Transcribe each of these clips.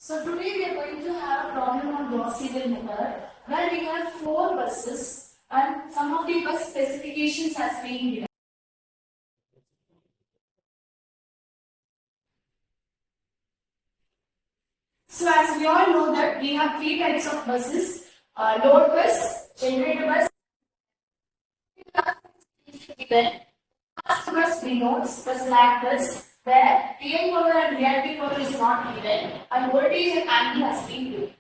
So today we are going to have a problem on Gauss Seidel method where we have 4 buses and some of the bus specifications has been given. So as we all know that we have 3 types of buses, load bus, generator bus, given. First bus denotes the slack bus where real power and reactive power is not given and voltage and angle has been given.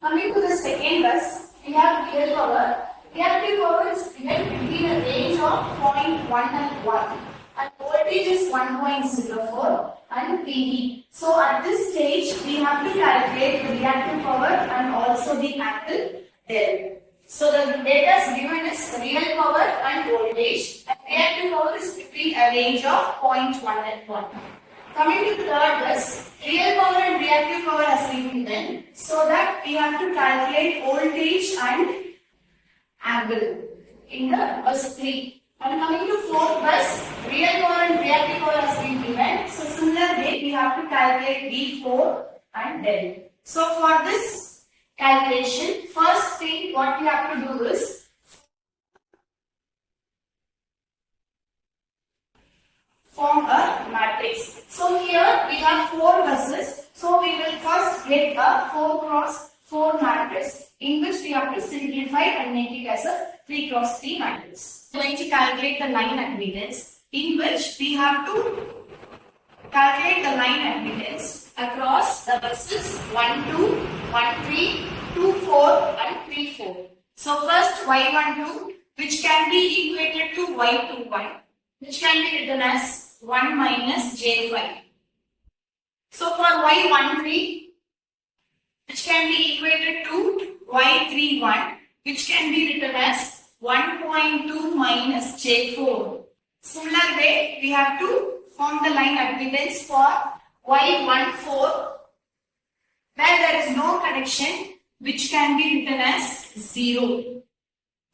Coming to the second bus, we have real power. Reactive power is given between a range of 0.1 and 1 and voltage is 1.04 and PV. So at this stage, we have to calculate the reactive power and also the angle there. So the data given is real power and voltage and reactive power is between a range of 0.1 and 1. Coming to the third bus, real power and reactive power has been given so that we have to calculate voltage and angle in the bus 3. And coming to fourth bus, real power and reactive power has been given. So similar way we have to calculate V4 and del. So for this calculation, first thing what we have to do is form a matrix. So here we have 4 buses. So we will first get a 4 cross 4 matrix in which we have to simplify and make it as a 3 cross 3 matrix. We are going to calculate the line admittance in which we have to calculate the line admittance across the buses 1, 2, 1, 3, 2, 4 and 3, 4. So first Y12 which can be equated to Y21 which can be written as 1 minus J5. So for Y13 which can be equated to Y31 which can be written as 1.2 minus J4. Similar way we have to form the line admittance for Y14 where there is no connection which can be written as 0.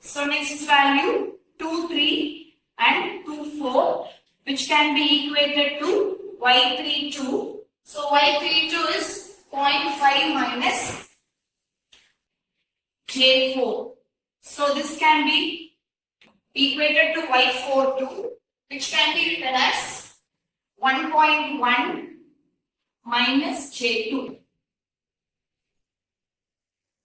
So next value 2, 3 and 2, 4 which can be equated to Y32. So Y32 is 0.5 minus J4. So this can be equated to Y42 which can be written as 1.1 minus J2.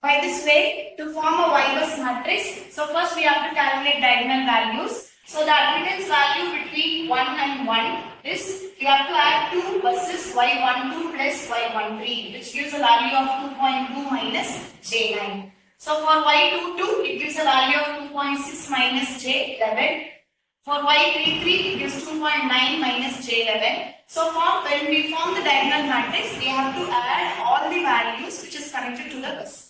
By this way, to form a Y-bus matrix, so first we have to calculate diagonal values. So the admittance value between 1 and 1 is, we have to add 2 buses Y12 plus Y13 which gives a value of 2.2 minus J9. So for Y22 it gives a value of 2.6 minus J11. For Y33 it gives 2.9 minus J11. So when we form the diagonal matrix, we have to add all the values which is connected to the bus.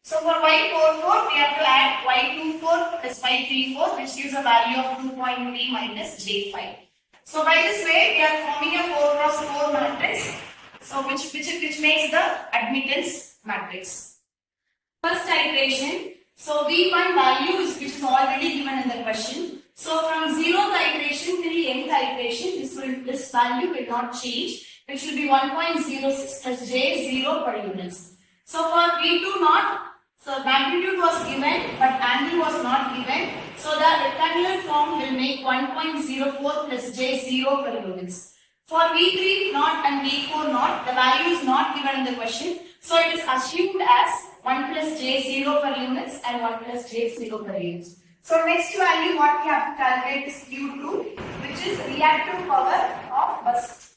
So for Y44, we have to add Y24 plus Y34 which gives a value of 2.3 minus J5. So by this way, we are forming a 4 cross 4 matrix. So which makes the admittance matrix. First iteration. So V1 value is which is already given in the question. So from 0th iteration till nth iteration, this value will not change. It should be 1.06 plus J0 per units. So for V2 not, so magnitude was given but angle was not given. So the rectangular form will make 1.04 plus J0 per units. For V3 not and V4 not, the value is not given in the question. So it is assumed as 1 plus J0 per units and 1 plus J0 per units. So next value what we have to calculate is Q2 which is reactive power of bus.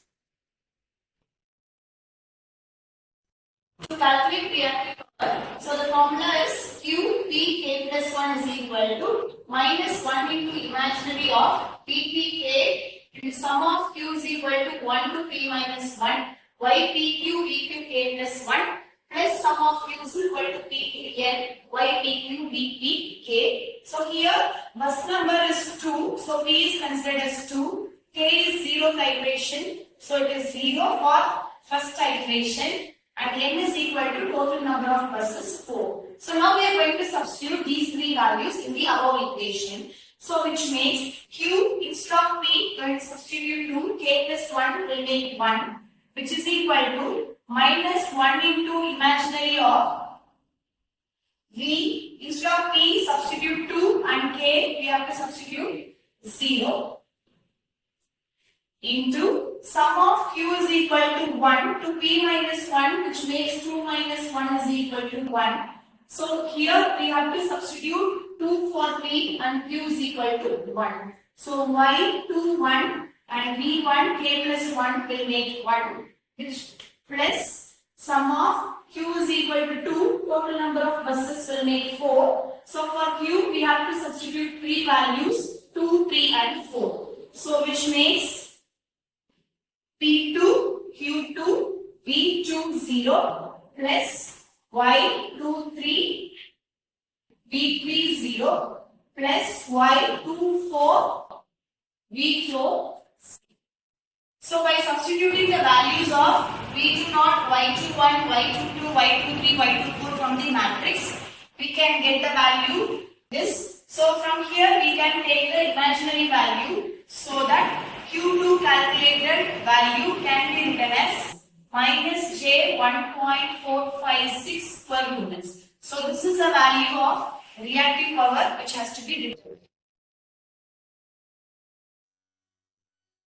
To calculate reactive power, so the formula is Q P K plus 1 is equal to minus 1 into imaginary of P P K into sum of Q is equal to 1 to P minus 1 Y P Q V Q K plus 1 plus sum of Q is equal to P P N Y P Q V P K. So here bus number is 2, so P is considered as 2, K is 0th iteration, so it is 0 for first iteration. And n is equal to total number of buses 4. So now we are going to substitute these 3 values in the above equation. So which makes Q instead of P going to substitute 2, K plus 1 will make 1 which is equal to minus 1 into imaginary of V. Instead of P, substitute 2 and K, we have to substitute 0 into sum of Q is equal to 1 to P minus 1, which makes 2 minus 1 is equal to 1. So here we have to substitute 2 for P and Q is equal to 1. So Y2 1 and V1 K plus 1 will make 1, which plus sum of Q is equal to 2, total number of buses will make 4. So for Q we have to substitute 3 values, 2, 3 and 4. So which makes P2, Q2, V2 0 plus Y2 3, V3 0 plus Y2 4, V4. So by substituting the values of V2 naught, Y2 1, Y2 2, Y2 3, Y2 4 from the matrix, we can get the value this. So from here we can take the imaginary value so that Q2 calculated value can be written as minus J 1.456 per units. So this is the value of reactive power which has to be written.